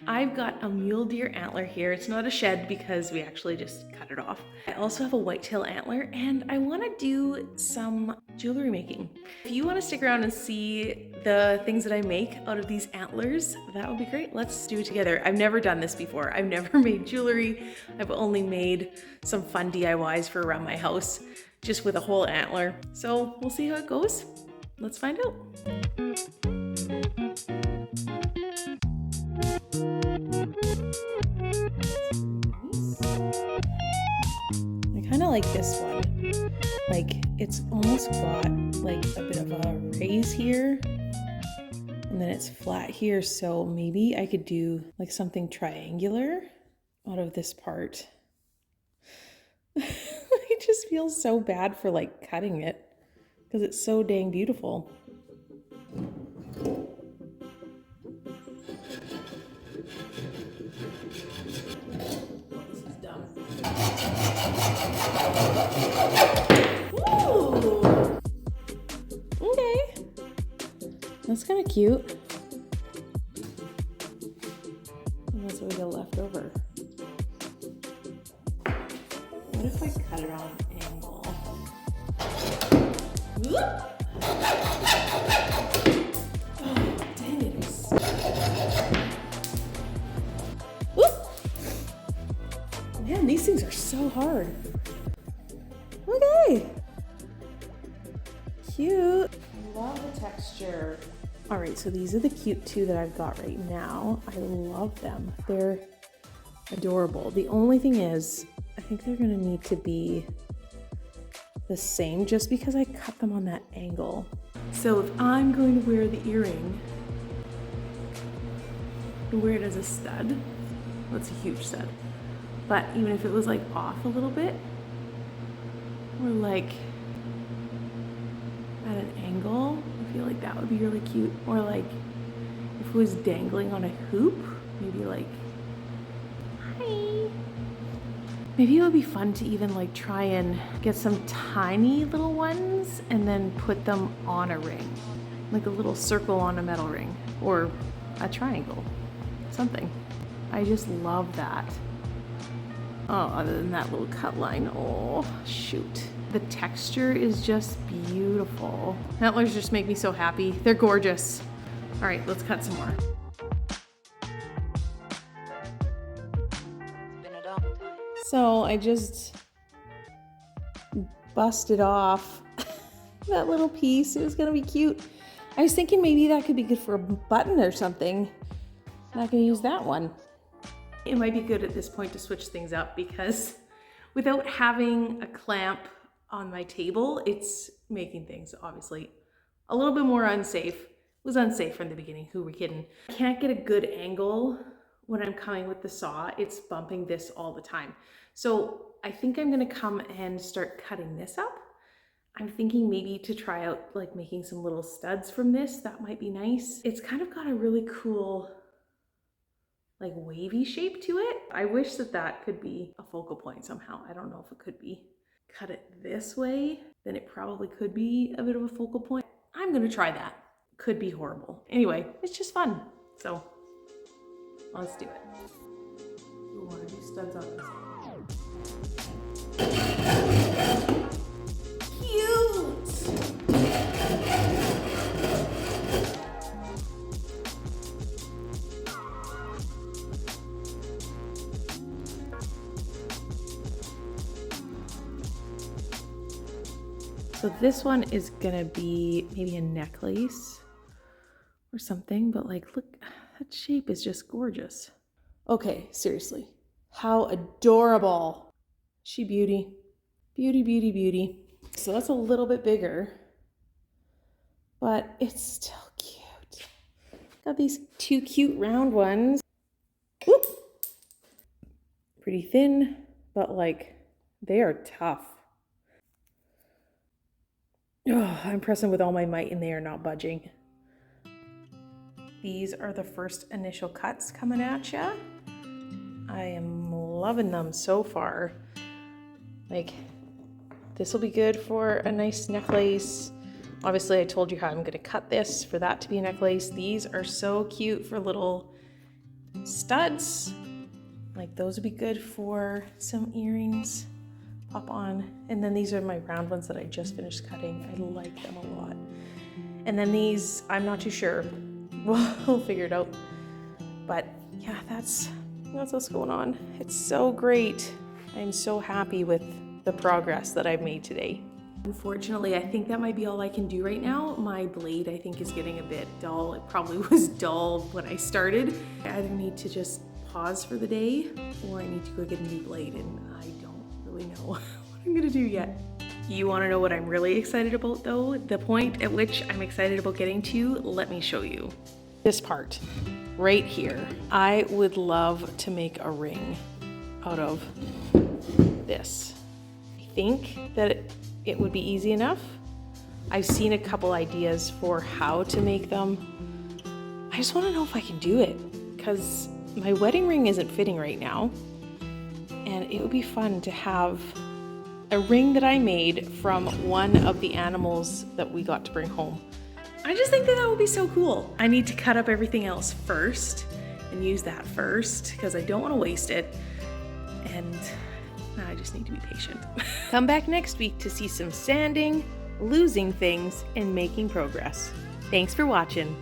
I've got a mule deer antler here. It's not a shed because we actually just cut it off. I also have a whitetail antler and I want to do some jewelry making. If you want to stick around and see the things that I make out of these antlers, that would be great. Let's do it together. I've never done this before. I've never made jewelry. I've only made some fun DIYs for around my house, just with a whole antler. So we'll see how it goes. Let's find out. I kind of like this one. Like, it's almost got like a bit of a raise here and then it's flat here, so maybe I could do like something triangular out of this part. I just feel so bad for like cutting it because it's so dang beautiful. This is dumb. Ooh. Okay. That's kind of cute. And that's what we got left over. What if I cut it on an angle? Whoop. Oh, dang it. Whoop. Man, these things are so hard. Okay. Cute. Love the texture. All right, so these are the cute two that I've got right now. I love them. They're adorable. The only thing is, I think they're gonna need to be the same just because I cut them on that angle. So if I'm going to wear the earring, I'll wear it as a stud. That's a huge stud. But even if it was like off a little bit, or like at an angle, I feel like that would be really cute. Or like if it was dangling on a hoop, maybe like, hi. Maybe it would be fun to even like try and get some tiny little ones and then put them on a ring, like a little circle on a metal ring or a triangle, something. I just love that. Oh, other than that little cut line, oh, shoot. The texture is just beautiful. Antlers just make me so happy. They're gorgeous. All right, let's cut some more. So I just busted off that little piece. It was gonna be cute. I was thinking maybe that could be good for a button or something. I'm not gonna use that one. It might be good at this point to switch things up because without having a clamp on my table, it's making things obviously a little bit more unsafe. It was unsafe from the beginning, who were kidding? I can't get a good angle when I'm coming with the saw. It's bumping this all the time. So I think I'm gonna come and start cutting this up. I'm thinking maybe to try out like making some little studs from this. That might be nice. It's kind of got a really cool like wavy shape to it. I wish that that could be a focal point somehow. I don't know if it could be. Cut it this way, then it probably could be a bit of a focal point. I'm gonna try that. Could be horrible. Anyway, it's just fun. So let's do it. We want to do studs on this. Cute! So this one is gonna be maybe a necklace or something, but like, look, that shape is just gorgeous. Okay, seriously, how adorable. She beauty. Beauty, beauty, beauty. So that's a little bit bigger, but it's still cute. Got these two cute round ones. Whoop. Pretty thin, but like, they are tough. Oh, I'm pressing with all my might and they are not budging. These are the first initial cuts coming at ya. I am loving them so far. Like, this will be good for a nice necklace. Obviously, I told you how I'm gonna cut this for that to be a necklace. These are so cute for little studs. Like those would be good for some earrings. Pop on. And then these are my round ones that I just finished cutting. I like them a lot. And then these, I'm not too sure. We'll figure it out. But yeah, that's what's going on. It's so great. I'm so happy with the progress that I've made today. Unfortunately, I think that might be all I can do right now. My blade, I think, is getting a bit dull. It probably was dull when I started. I either need to just pause for the day or I need to go get a new blade, and I don't really know what I'm gonna do yet. You wanna know what I'm really excited about though? The point at which I'm excited about getting to, let me show you. This part, right here. I would love to make a ring out of this. I think that it would be easy enough. I've seen a couple ideas for how to make them. I just wanna know if I can do it, because my wedding ring isn't fitting right now. And it would be fun to have a ring that I made from one of the animals that we got to bring home. I just think that that would be so cool. I need to cut up everything else first and use that first because I don't want to waste it. And I just need to be patient. Come back next week to see some sanding, losing things, and making progress. Thanks for watching.